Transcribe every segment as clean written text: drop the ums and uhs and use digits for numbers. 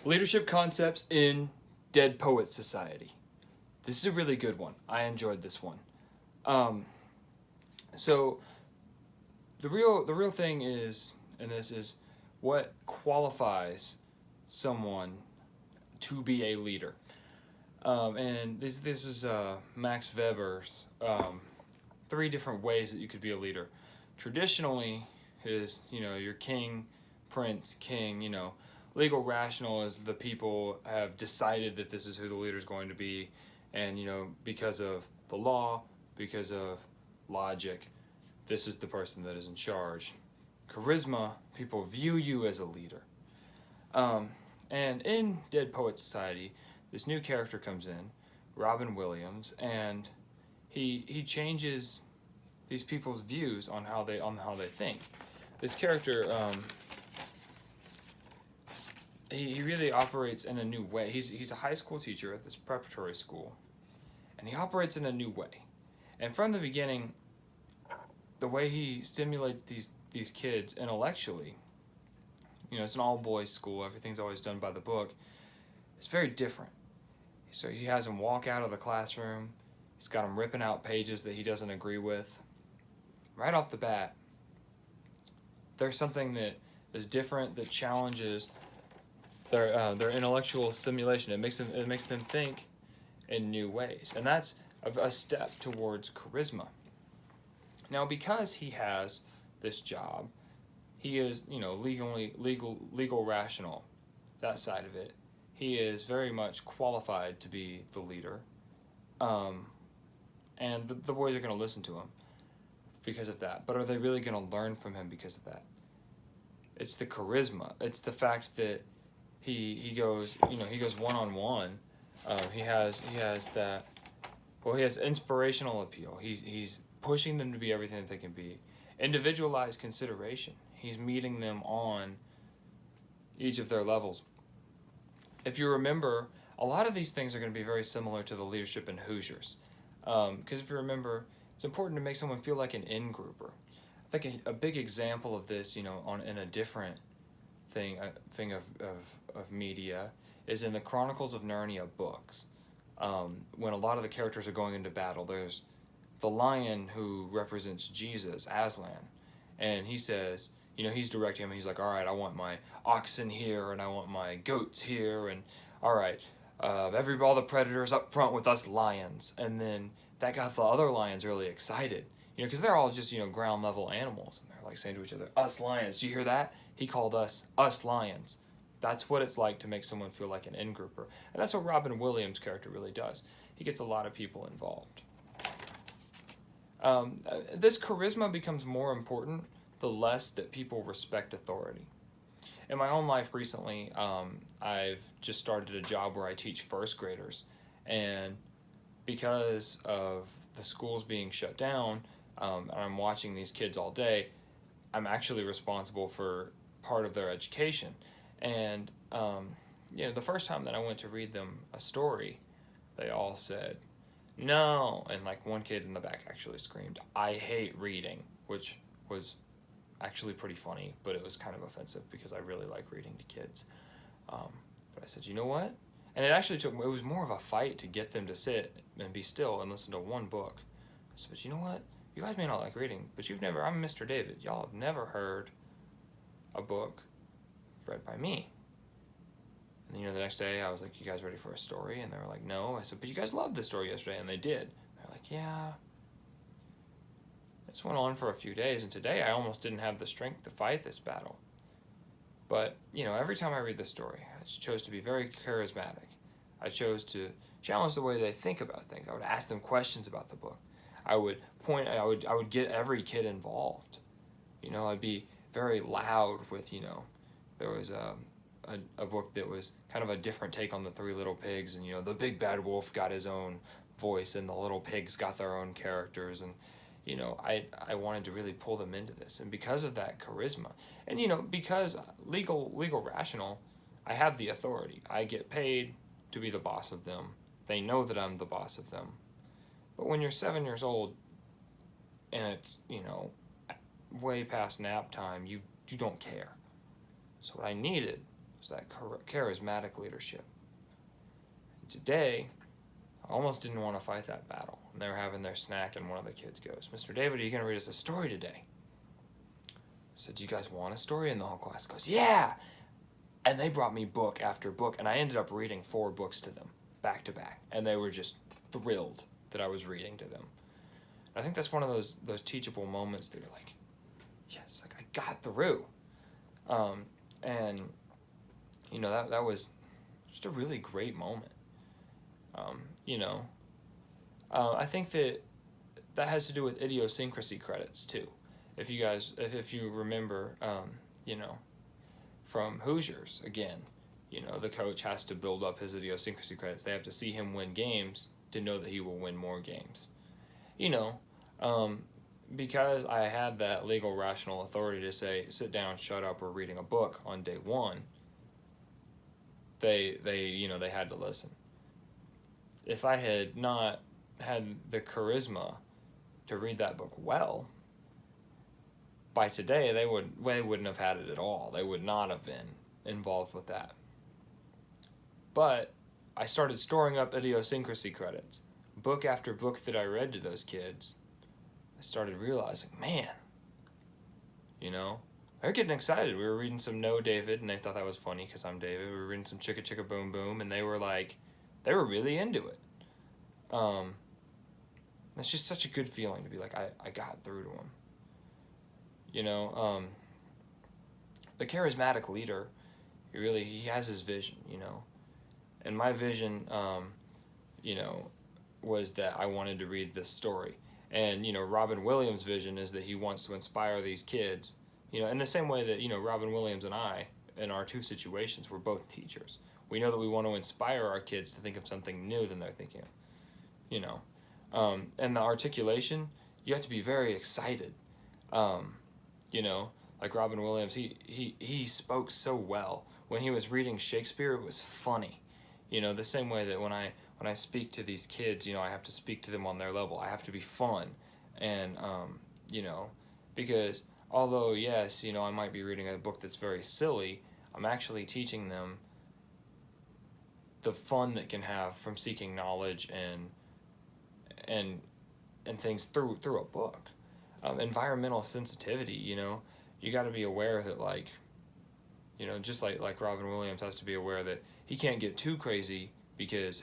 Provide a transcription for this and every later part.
Leadership concepts in Dead Poets Society. This is a really good one. I enjoyed this one. Um, so the real thing is, and this is what qualifies someone to be a leader. And this is Max Weber's three different ways that you could be a leader. Traditionally, is your king, prince, king. Legal rational is the people have decided that this is who the leader is going to be, and because of the law, because of logic, this is the person that is in charge. Charisma, people view you as a leader. And in Dead Poet Society, this new character comes in, Robin Williams, and he changes these people's views on how they think. This character, he really operates in a new way. He's a high school teacher at this preparatory school, and he operates in a new way. And from the beginning, the way he stimulates these kids intellectually, it's an all boys school. Everything's always done by the book. It's very different. So he has them walk out of the classroom. He's got them ripping out pages that he doesn't agree with. Right off the bat, there's something that is different, that challenges their intellectual stimulation. It makes them think in new ways, and that's a step towards charisma. Now, because he has this job, he is legal rational, that side of it. He is very much qualified to be the leader, and the boys are going to listen to him because of that. But are they really going to learn from him because of that? It's the charisma. It's the fact that he goes one-on-one. He has that. Well, he has inspirational appeal. He's pushing them to be everything that they can be. Individualized consideration. He's meeting them on each of their levels. If you remember, a lot of these things are going to be very similar to the leadership in Hoosiers. Because if you remember, it's important to make someone feel like an in-grouper. I think a big example of this, in a different thing of media, is in the Chronicles of Narnia books. When a lot of the characters are going into battle, there's the lion who represents Jesus, Aslan, and he says, he's directing him, and he's like, all right, I want my oxen here, and I want my goats here, and all right, all the predators up front with us lions. And then that got the other lions really excited, because they're all just, ground level animals, and they're like saying to each other, us lions, do you hear that? He called us lions. That's what it's like to make someone feel like an in-grouper. And that's what Robin Williams' character really does. He gets a lot of people involved. This charisma becomes more important the less that people respect authority. In my own life recently, I've just started a job where I teach first graders. And because of the schools being shut down, and I'm watching these kids all day, I'm actually responsible for part of their education. And the first time that I went to read them a story, they all said, no, and like one kid in the back actually screamed, I hate reading, which was actually pretty funny, but it was kind of offensive because I really like reading to kids. But I said, you know what? And it was more of a fight to get them to sit and be still and listen to one book. I said, but you know what? You guys may not like reading, but I'm Mr. David. Y'all have never heard a book read by me. And the next day I was like, you guys ready for a story? And they were like, no. I said, but you guys loved this story yesterday. And they did. They're like, yeah. This went on for a few days, and today I almost didn't have the strength to fight this battle. But, every time I read this story, I chose to be very charismatic. I chose to challenge the way they think about things. I would ask them questions about the book. I would get every kid involved. I'd be very loud with, there was a book that was kind of a different take on the Three Little Pigs, and the big bad wolf got his own voice, and the little pigs got their own characters, and I wanted to really pull them into this. And because of that charisma, and because legal rational, I have the authority. I get paid to be the boss of them. They know that I'm the boss of them. But when you're 7 years old and it's way past nap time, you don't care. So what I needed was that charismatic leadership. And today, I almost didn't want to fight that battle. And they were having their snack, and one of the kids goes, "Mr. David, are you going to read us a story today?" I said, "Do you guys want a story?" And the whole class goes, "Yeah!" And they brought me book after book, and I ended up reading 4 books to them, back to back. And they were just thrilled that I was reading to them. And I think that's one of those teachable moments that you're like, yes, like I got through. And, you know, that was just a really great moment. You know, I think that has to do with idiosyncrasy credits too. If you guys, if you remember, you know, from Hoosiers again, you know, the coach has to build up his idiosyncrasy credits. They have to see him win games to know that he will win more games. You know, because I had that legal rational authority to say, sit down, shut up, we're reading a book on day 1, they you know, they had to listen. If I had not had the charisma to read that book well, by today they wouldn't have had it at all. They would not have been involved with that. But I started storing up idiosyncrasy credits. Book after book that I read to those kids, I started realizing, man, you know, they're getting excited. We were reading some No David, and they thought that was funny because I'm David. We were reading some Chicka Chicka Boom Boom, and they were really into it. It's just such a good feeling to be like, I got through to them. You know, the charismatic leader, he has his vision, you know. And my vision, you know, was that I wanted to read this story. And, you know, Robin Williams' vision is that he wants to inspire these kids, you know, in the same way that, you know, Robin Williams and I, in our 2 situations, we're both teachers. We know that we want to inspire our kids to think of something new than they're thinking of, you know. And the articulation, you have to be very excited. You know, like Robin Williams, he spoke so well. When he was reading Shakespeare, it was funny. You know, the same way that when I speak to these kids, you know, I have to speak to them on their level. I have to be fun. And, you know, because although, yes, you know, I might be reading a book that's very silly, I'm actually teaching them the fun that can have from seeking knowledge and things through a book. Environmental sensitivity, you know, you got to be aware that, like, you know, just like Robin Williams has to be aware that he can't get too crazy because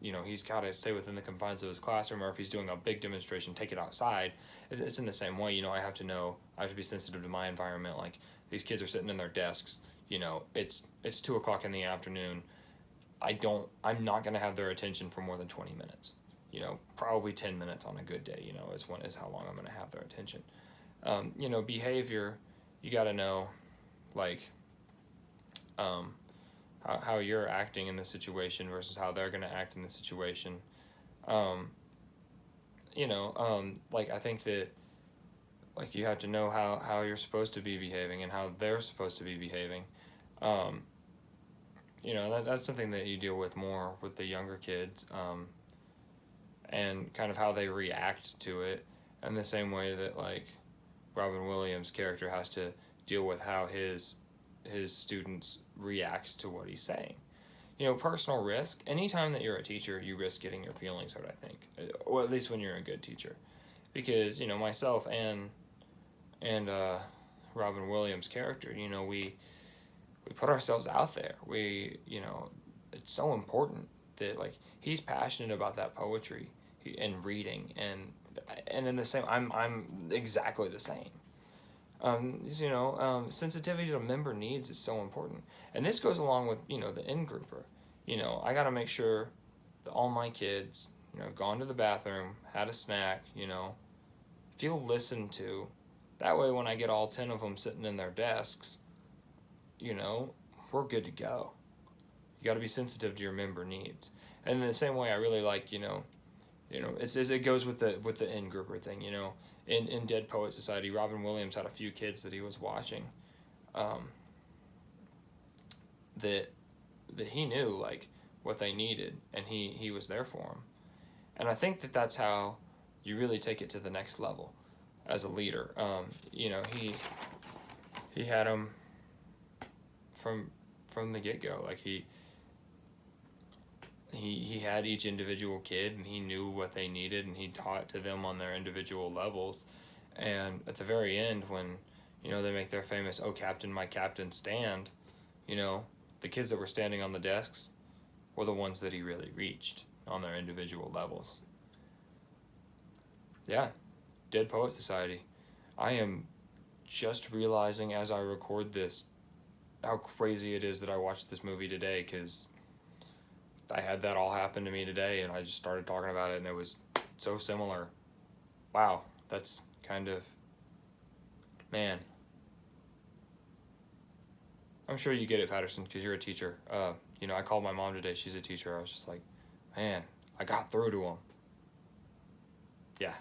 you know, he's got to stay within the confines of his classroom, or if he's doing a big demonstration, take it outside. It's in the same way, you know, I have to be sensitive to my environment. Like, these kids are sitting in their desks, you know, it's 2 o'clock in the afternoon. I'm not going to have their attention for more than 20 minutes. You know, probably 10 minutes on a good day, you know, is how long I'm going to have their attention. You know, behavior, you got to know, like, how you're acting in the situation versus how they're going to act in the situation. You know, like, I think that, like, you have to know how you're supposed to be behaving and how they're supposed to be behaving. You know, that's something that you deal with more with the younger kids. And kind of how they react to it, in the same way that, like, Robin Williams' character has to deal with how his students react to what he's saying. You know, personal risk. Anytime that you're a teacher, you risk getting your feelings hurt, I think. Or at least when you're a good teacher. Because, you know, myself and Robin Williams' character, you know, we put ourselves out there. You know, it's so important that, like, he's passionate about that poetry and reading, and in the same, I'm exactly the same. You know, sensitivity to member needs is so important, and this goes along with, you know, the in-grouper. You know, I got to make sure that all my kids, you know, have gone to the bathroom, had a snack, you know, feel listened to. That way, when I get all 10 of them sitting in their desks, you know, we're good to go. You got to be sensitive to your member needs, and in the same way, I really like, you know, it goes with the in-grouper thing, you know. In Dead Poet Society, Robin Williams had a few kids that he was watching, that he knew, like, what they needed, and he was there for them. And I think that that's how you really take it to the next level as a leader. You know, he had them from from the get-go. Like he had each individual kid, and he knew what they needed, and he taught to them on their individual levels. And at the very end, when they make their famous "Oh Captain, my Captain" stand, the kids that were standing on the desks were the ones that he really reached on their individual levels. Yeah, Dead Poet Society. I am just realizing as I record this how crazy it is that I watched this movie today, because I had that all happen to me today, and I just started talking about it, and it was so similar. Wow, that's kind of, man. I'm sure you get it, Patterson, because you're a teacher. I called my mom today. She's a teacher. I was just like, man, I got through to him. Yeah.